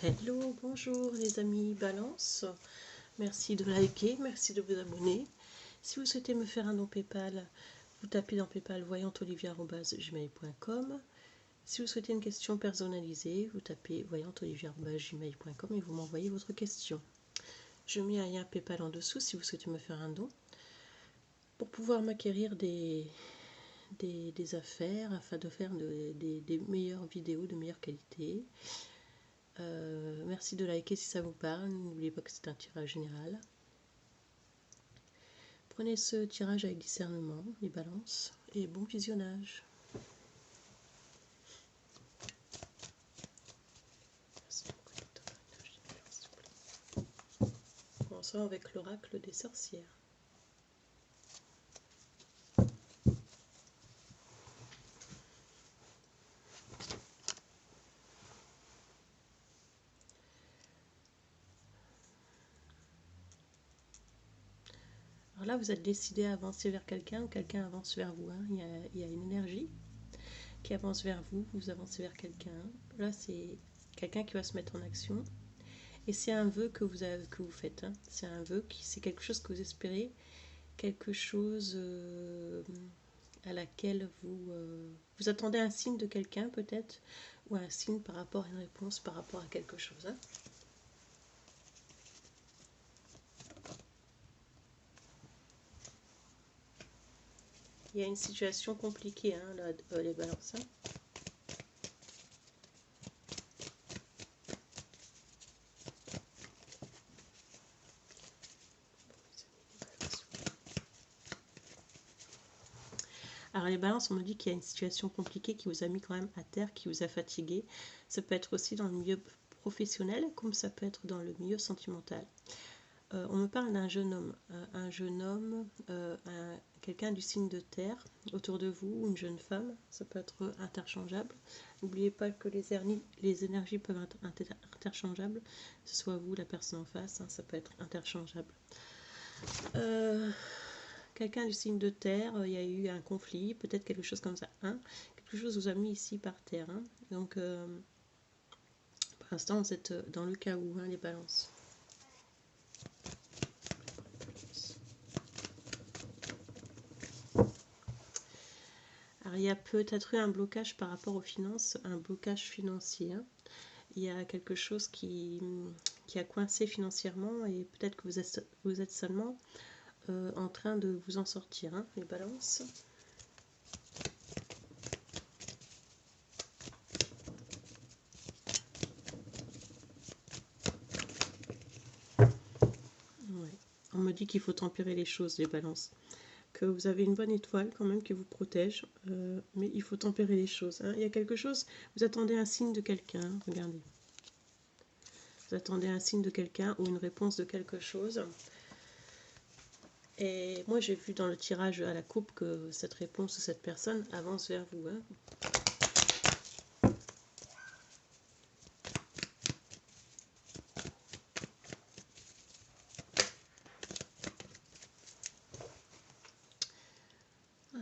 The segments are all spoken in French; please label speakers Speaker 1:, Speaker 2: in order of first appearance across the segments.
Speaker 1: Hello, bonjour les amis Balance. Merci de liker, merci de vous abonner. Si vous souhaitez me faire un don PayPal, vous tapez dans PayPal voyantolivia@gmail.com. Si vous souhaitez une question personnalisée, vous tapez voyantolivia@gmail.com et vous m'envoyez votre question. Je mets un lien PayPal en dessous si vous souhaitez me faire un don pour pouvoir m'acquérir des affaires afin de faire des meilleures vidéos de meilleure qualité. Merci de liker si ça vous parle. N'oubliez pas que c'est un tirage général. Prenez ce tirage avec discernement, les balances, et bon visionnage. Commençons avec l'oracle des sorcières. Alors là, vous êtes décidé à avancer vers quelqu'un ou quelqu'un avance vers vous. Hein. Il y a une énergie qui avance vers vous, vous avancez vers quelqu'un. Là, c'est quelqu'un qui va se mettre en action. Et c'est un vœu que vous faites. Hein. C'est un vœu, c'est quelque chose que vous espérez, quelque chose à laquelle vous attendez un signe de quelqu'un peut-être, ou un signe par rapport à une réponse, par rapport à quelque chose. Hein. Il y a une situation compliquée, hein, là, les balances. Hein. Alors les balances, on me dit qu'il y a une situation compliquée qui vous a mis quand même à terre, qui vous a fatigué. Ça peut être aussi dans le milieu professionnel, comme ça peut être dans le milieu sentimental. On me parle d'un jeune homme, quelqu'un du signe de terre autour de vous, une jeune femme, ça peut être interchangeable. N'oubliez pas que les énergies peuvent être interchangeables, que ce soit vous, la personne en face, hein, ça peut être interchangeable. Quelqu'un du signe de terre, il y a eu un conflit, peut-être quelque chose comme ça. Hein. Quelque chose vous a mis ici par terre. Hein. Donc, pour l'instant, vous êtes dans le chaos, hein, les balances. Alors, il y a peut-être eu un blocage par rapport aux finances, un blocage financier. Hein. Il y a quelque chose qui a coincé financièrement et peut-être que vous êtes seulement en train de vous en sortir, hein, les balances. Ouais. On me dit qu'il faut tempérer les choses, les balances. Que vous avez une bonne étoile quand même qui vous protège, mais il faut tempérer les choses. Hein. Il y a quelque chose, vous attendez un signe de quelqu'un, regardez. Vous attendez un signe de quelqu'un ou une réponse de quelque chose. Et moi j'ai vu dans le tirage à la coupe que cette réponse ou cette personne avance vers vous. Hein.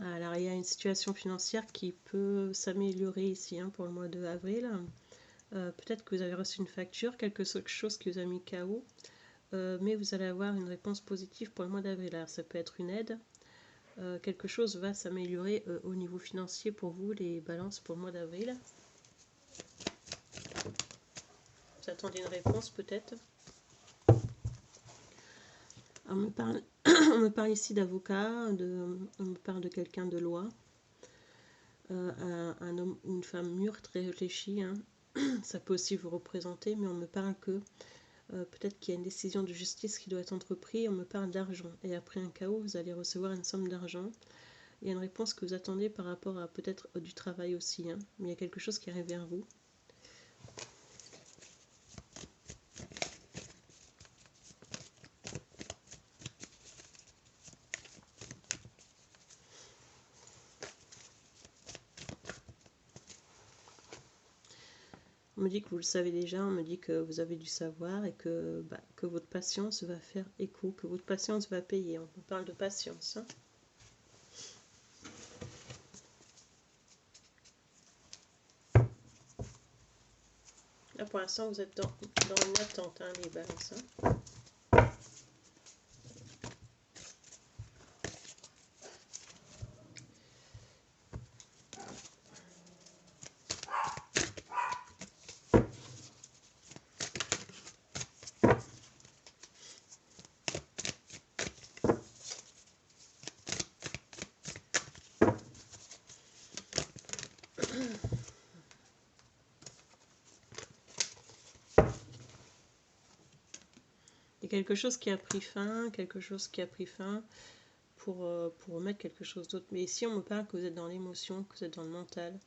Speaker 1: Alors il y a une situation financière qui peut s'améliorer ici, hein, pour le mois de avril. Peut-être que vous avez reçu une facture, quelque chose qui vous a mis KO. Mais vous allez avoir une réponse positive pour le mois d'avril. Alors ça peut être une aide. Quelque chose va s'améliorer au niveau financier pour vous, les balances, pour le mois d'avril. Vous attendez une réponse peut-être. On me parle ici d'avocat, on me parle de quelqu'un de loi. Un homme ou une femme mûre, très réfléchi. Hein. Ça peut aussi vous représenter, mais on me parle que peut-être qu'il y a une décision de justice qui doit être entreprise. On me parle d'argent. Et après un chaos, vous allez recevoir une somme d'argent. Il y a une réponse que vous attendez par rapport à peut-être du travail aussi. Hein. Mais il y a quelque chose qui arrive vers vous. On me dit que vous le savez déjà, on me dit que vous avez du savoir et que votre patience va faire écho, que votre patience va payer. On parle de patience. Hein. Là, Là, pour l'instant, vous êtes dans une attente, hein, les balances. Hein. Il y a quelque chose qui a pris fin, pour remettre quelque chose d'autre. Mais ici, on me parle que vous êtes dans l'émotion, que vous êtes dans le mental.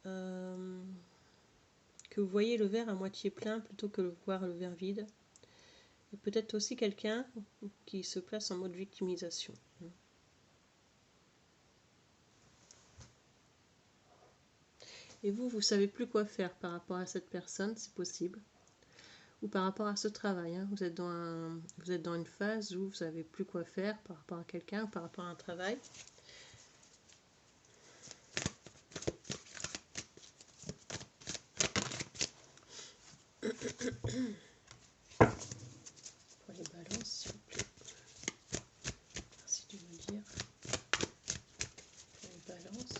Speaker 1: Que vous voyez le verre à moitié plein plutôt que de voir le verre vide. Et peut-être aussi quelqu'un qui se place en mode victimisation. Et vous savez plus quoi faire par rapport à cette personne, c'est possible. Ou par rapport à ce travail. Hein. Vous êtes dans une phase où vous savez plus quoi faire par rapport à quelqu'un, par rapport à un travail. Pour les balances, s'il vous plaît. Merci de me dire. Pour les balances.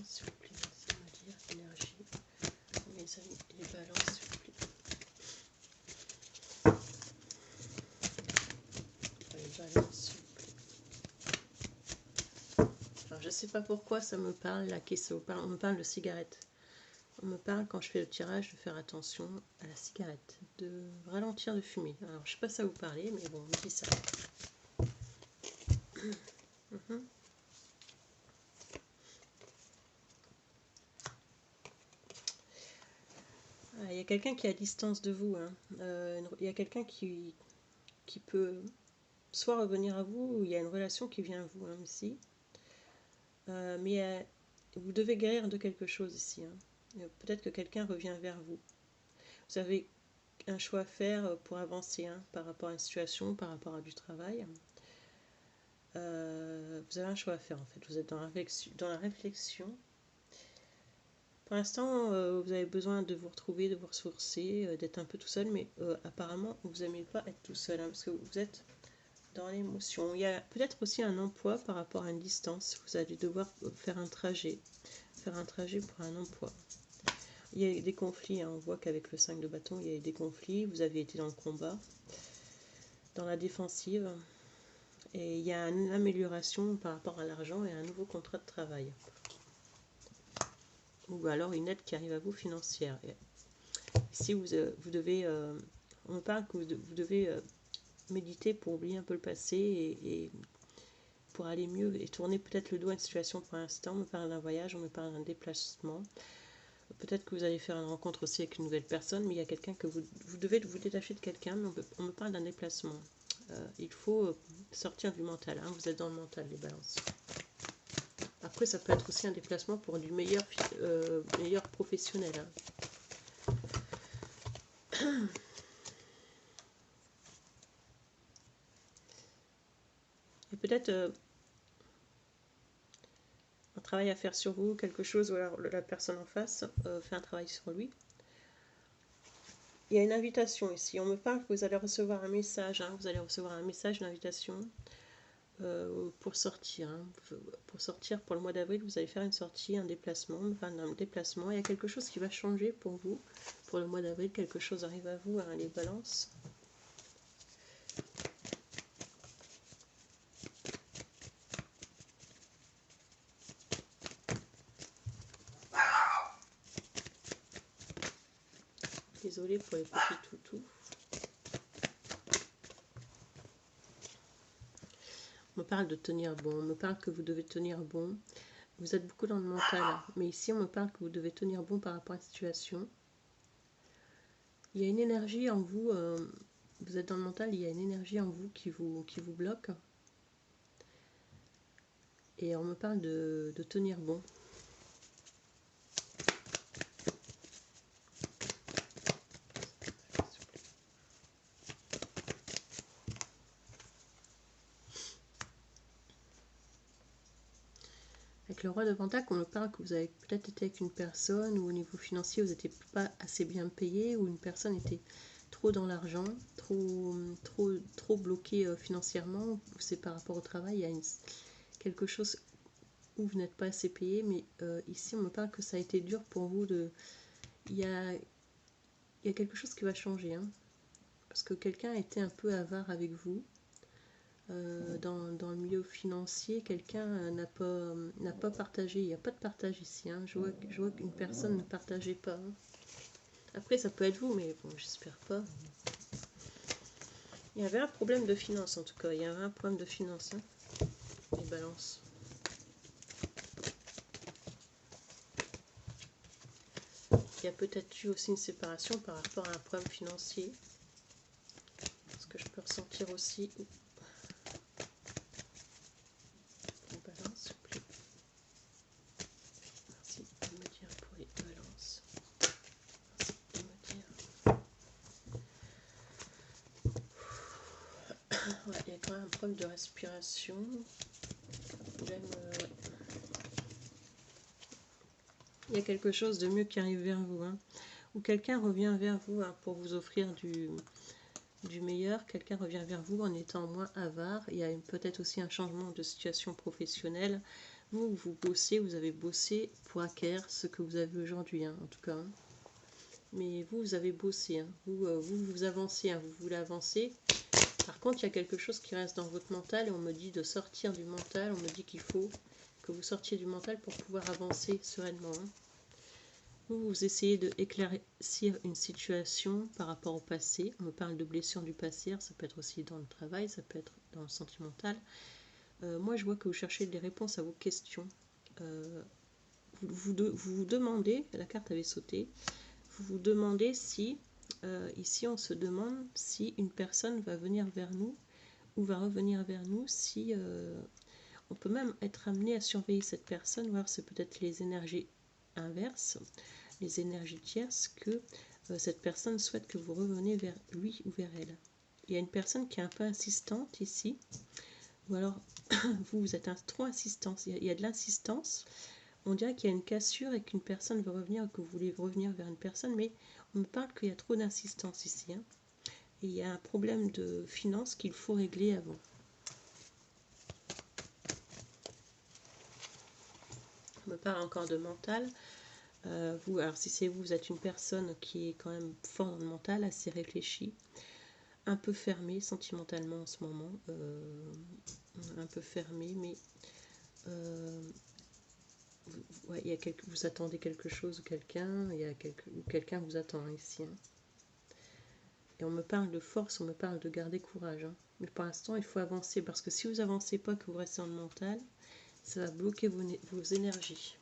Speaker 1: S'il vous plaît, merci de me dire. Énergie. Mes amis, les balances, s'il vous plaît. Pour les balances, s'il vous plaît. Alors, je sais pas pourquoi ça me parle, la question. On me parle de cigarette. On me parle, quand je fais le tirage, de faire attention à la cigarette, de ralentir de fumer. Alors, je sais pas si ça vous parlait, mais bon, on me dit ça. Il y a quelqu'un qui est à distance de vous. Hein. Il y a quelqu'un qui peut soit revenir à vous, ou il y a une relation qui vient à vous hein, ici. Mais vous devez guérir de quelque chose ici. Hein. Peut-être que quelqu'un revient vers vous. Vous avez un choix à faire pour avancer hein, par rapport à une situation, par rapport à du travail. Vous avez un choix à faire en fait. Vous êtes dans la réflexion. Pour l'instant, vous avez besoin de vous retrouver, de vous ressourcer, d'être un peu tout seul, mais apparemment, vous n'aimez pas être tout seul, hein, parce que vous êtes dans l'émotion. Il y a peut-être aussi un emploi par rapport à une distance. Vous allez devoir faire un trajet pour un emploi. Il y a des conflits, hein, on voit qu'avec le 5 de bâton, il y a eu des conflits. Vous avez été dans le combat, dans la défensive, et il y a une amélioration par rapport à l'argent et un nouveau contrat de travail. Ou alors une aide qui arrive à vous financière. Ici, vous devez, on me parle que vous devez méditer pour oublier un peu le passé et pour aller mieux et tourner peut-être le dos à une situation pour l'instant. On me parle d'un voyage, on me parle d'un déplacement. Peut-être que vous allez faire une rencontre aussi avec une nouvelle personne, mais il y a quelqu'un que vous devez vous détacher de quelqu'un, mais on me parle d'un déplacement. Il faut sortir du mental, hein, vous êtes dans le mental, les balances. Après, ça peut être aussi un déplacement pour du meilleur professionnel. Hein. Et peut-être un travail à faire sur vous, quelque chose, ou alors la personne en face fait un travail sur lui. Il y a une invitation ici. On me parle que vous allez recevoir un message. Hein, vous allez recevoir un message d'invitation pour sortir. Hein. Pour sortir pour le mois d'avril, vous allez faire une sortie, un déplacement. Enfin, un déplacement. Il y a quelque chose qui va changer pour vous. Pour le mois d'avril, quelque chose arrive à vous, hein, les balances. Désolée pour les petits toutous. On me parle de tenir bon, on me parle que vous devez tenir bon. Vous êtes beaucoup dans le mental, mais ici on me parle que vous devez tenir bon par rapport à la situation. Il y a une énergie en vous, vous êtes dans le mental, il y a une énergie en vous qui vous bloque. Et on me parle de tenir bon. Avec le roi de Pentacle, on me parle que vous avez peut-être été avec une personne où au niveau financier, vous n'étiez pas assez bien payé, ou une personne était trop dans l'argent, trop bloqué financièrement, ou c'est par rapport au travail, il y a quelque chose où vous n'êtes pas assez payé, mais ici on me parle que ça a été dur pour vous de... Il y a quelque chose qui va changer, hein, parce que quelqu'un a été un peu avare avec vous. Dans le milieu financier, quelqu'un n'a pas partagé. Il n'y a pas de partage ici. Hein. Je vois qu'une personne ne partageait pas. Hein. Après, ça peut être vous, mais bon, j'espère pas. Il y avait un problème de finance, en tout cas. Il y avait un problème de finance. Hein. Les balances. Il y a peut-être eu aussi une séparation par rapport à un problème financier. Ce que je peux ressentir aussi. Ouais, il y a quand même un problème de respiration. Ouais. Il y a quelque chose de mieux qui arrive vers vous. Hein. Ou quelqu'un revient vers vous hein, pour vous offrir du meilleur. Quelqu'un revient vers vous en étant moins avare. Il y a peut-être aussi un changement de situation professionnelle. Vous bossez, vous avez bossé pour acquérir ce que vous avez aujourd'hui, hein, en tout cas. Hein. Mais vous avez bossé. Hein. Vous avancez, hein, vous voulez avancer. Par contre, il y a quelque chose qui reste dans votre mental et on me dit de sortir du mental. On me dit qu'il faut que vous sortiez du mental pour pouvoir avancer sereinement. Hein. Vous essayez d'éclaircir une situation par rapport au passé. On me parle de blessures du passé. Ça peut être aussi dans le travail, ça peut être dans le sentimental. Moi, je vois que vous cherchez des réponses à vos questions. Vous vous demandez, la carte avait sauté, vous vous demandez si, ici on se demande si une personne va venir vers nous ou va revenir vers nous, si on peut même être amené à surveiller cette personne, voir c'est peut-être les énergies inverses, les énergies tierces, que cette personne souhaite que vous reveniez vers lui ou vers elle. Il y a une personne qui est un peu insistante ici, ou alors vous êtes trop insistance, il y a de l'insistance. On dirait qu'il y a une cassure et qu'une personne veut revenir, que vous voulez revenir vers une personne, mais on me parle qu'il y a trop d'insistance ici. Hein. Et il y a un problème de finance qu'il faut régler avant. On me parle encore de mental. Alors si c'est vous, vous êtes une personne qui est quand même fort dans le mental, assez réfléchie, un peu fermée sentimentalement en ce moment, un peu fermée, mais ouais, vous attendez quelque chose ou quelqu'un, quelqu'un vous attend ici. Hein. Et on me parle de force, on me parle de garder courage. Hein. Mais pour l'instant, il faut avancer, parce que si vous avancez pas, que vous restez dans le mental, ça va bloquer vos énergies.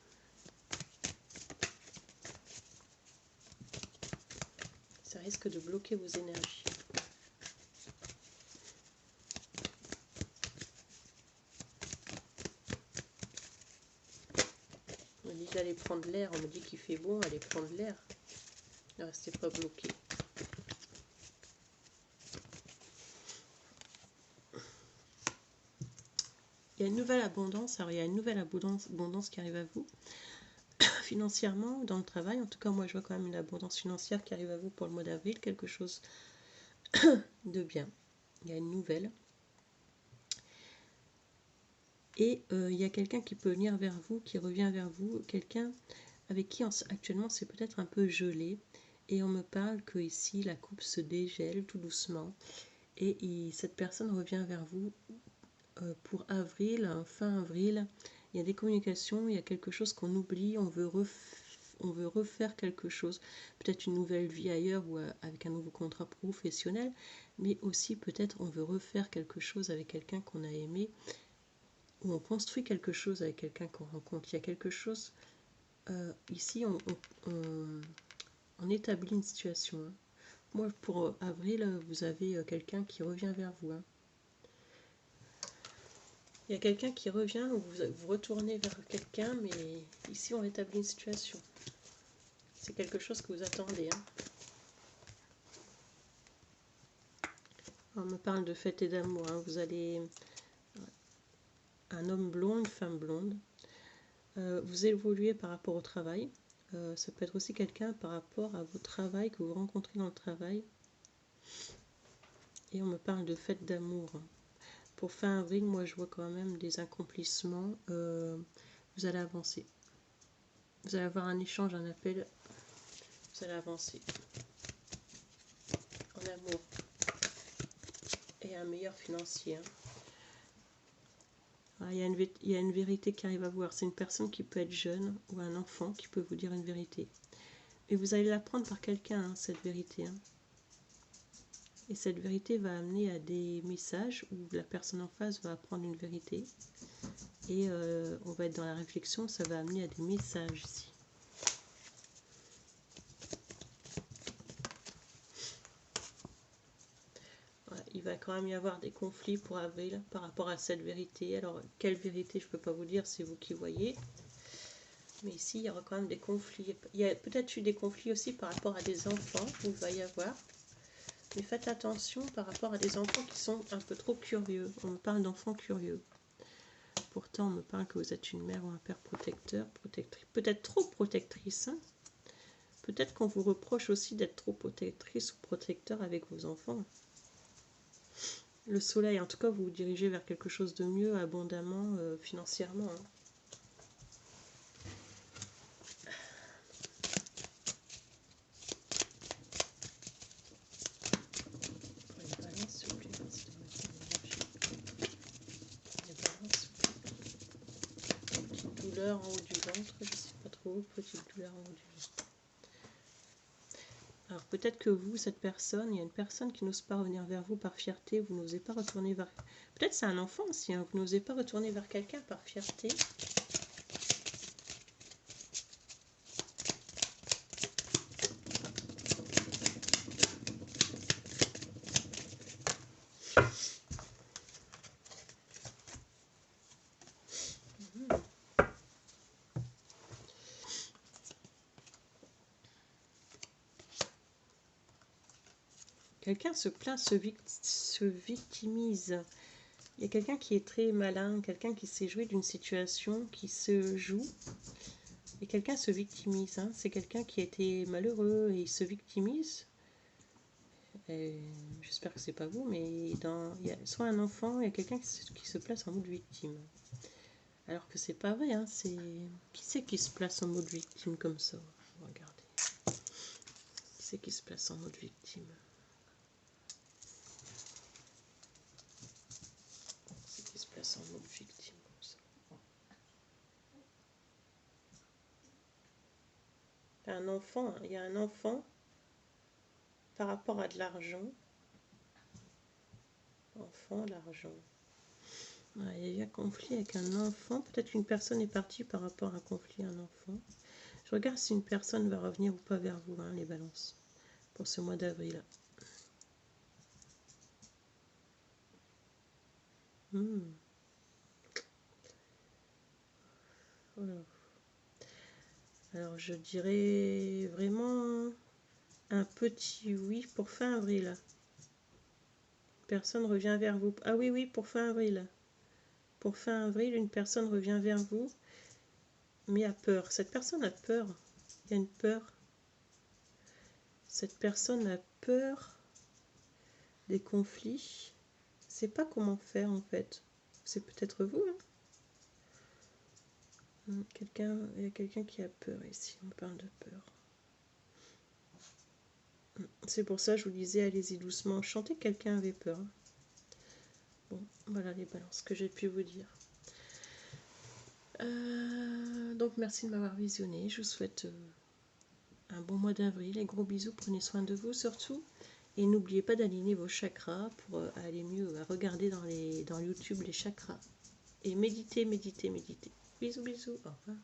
Speaker 1: Ça risque de bloquer vos énergies. On me dit d'aller prendre l'air, on me dit qu'il fait bon, allez prendre l'air. Ne restez pas bloqué. Il y a une nouvelle abondance, alors il y a une nouvelle abondance qui arrive à vous, financièrement, dans le travail. En tout cas, moi je vois quand même une abondance financière qui arrive à vous pour le mois d'avril, quelque chose de bien. Il y a une nouvelle. Et il y a quelqu'un qui peut venir vers vous, qui revient vers vous, quelqu'un avec qui actuellement c'est peut-être un peu gelé. Et on me parle que ici la coupe se dégèle tout doucement. Et cette personne revient vers vous pour avril, fin avril. Il y a des communications, il y a quelque chose qu'on oublie, on veut refaire quelque chose. Peut-être une nouvelle vie ailleurs ou avec un nouveau contrat professionnel. Mais aussi peut-être on veut refaire quelque chose avec quelqu'un qu'on a aimé. Où on construit quelque chose avec quelqu'un qu'on rencontre. Il y a quelque chose, ici on établit une situation. Hein. Moi pour avril, vous avez quelqu'un qui revient vers vous. Hein. Il y a quelqu'un qui revient, ou vous retournez vers quelqu'un, mais ici on établit une situation. C'est quelque chose que vous attendez. Hein. On me parle de fête et d'amour. Hein. Vous allez... Un homme blond, une femme blonde. Vous évoluez par rapport au travail. Ça peut être aussi quelqu'un par rapport à votre travail, que vous rencontrez dans le travail. Et on me parle de fête d'amour. Pour fin avril, moi je vois quand même des accomplissements. Vous allez avancer. Vous allez avoir un échange, un appel. Vous allez avancer. En amour. Et un meilleur financier. Il y a une vérité qui arrive à vous. C'est une personne qui peut être jeune ou un enfant qui peut vous dire une vérité. Et vous allez l'apprendre par quelqu'un, cette vérité. Et cette vérité va amener à des messages où la personne en face va apprendre une vérité. Et on va être dans la réflexion, ça va amener à des messages ici. Il va quand même y avoir des conflits pour avril par rapport à cette vérité. Alors, quelle vérité, je ne peux pas vous dire, c'est vous qui voyez. Mais ici, il y aura quand même des conflits. Il y a peut-être eu des conflits aussi par rapport à des enfants, où il va y avoir. Mais faites attention par rapport à des enfants qui sont un peu trop curieux. On me parle d'enfants curieux. Pourtant, on me parle que vous êtes une mère ou un père protecteur, protectrice. Peut-être trop protectrice. Hein. Peut-être qu'on vous reproche aussi d'être trop protectrice ou protecteur avec vos enfants. Le soleil, en tout cas, vous vous dirigez vers quelque chose de mieux, abondamment, financièrement. Hein. Douleur en haut du ventre, je ne sais pas trop, petite douleur en haut du ventre. Alors peut-être que vous, cette personne, il y a une personne qui n'ose pas revenir vers vous par fierté, vous n'osez pas retourner vers... Peut-être c'est un enfant aussi, hein, vous n'osez pas retourner vers quelqu'un par fierté. Quelqu'un se plaint, se victimise. Il y a quelqu'un qui est très malin, quelqu'un qui s'est joué d'une situation, qui se joue. Et quelqu'un se victimise. Hein. C'est quelqu'un qui a été malheureux et il se victimise. J'espère que c'est pas vous, mais il y a soit un enfant, il y a quelqu'un qui se place en mode victime. Alors que c'est pas vrai. Hein. Qui c'est qui se place en mode victime comme ça? Regardez. Qui c'est qui se place en mode victime? En mode victime comme ça. Un enfant, il y a un enfant par rapport à de l'argent. Enfant, l'argent. Ouais, il y a un conflit avec un enfant. Peut-être qu'une personne est partie par rapport à un conflit, un enfant. Je regarde si une personne va revenir ou pas vers vous, hein, les balances, pour ce mois d'avril. Alors je dirais vraiment un petit oui pour fin avril. Personne revient vers vous. Ah oui, oui, pour fin avril. Pour fin avril, une personne revient vers vous, mais a peur. Cette personne a peur. Il y a une peur. Cette personne a peur des conflits. Ne sait pas comment faire en fait. C'est peut-être vous. Hein. Il y a quelqu'un qui a peur ici. On parle de peur. C'est pour ça que je vous disais, allez-y doucement. Chantez que quelqu'un avait peur. Bon, voilà les balances que j'ai pu vous dire. Donc merci de m'avoir visionné. Je vous souhaite un bon mois d'avril. Et gros bisous. Prenez soin de vous surtout. Et n'oubliez pas d'aligner vos chakras pour aller mieux à regarder dans YouTube les chakras. Et méditez, méditez, méditez. Bisous, bisous. Au revoir.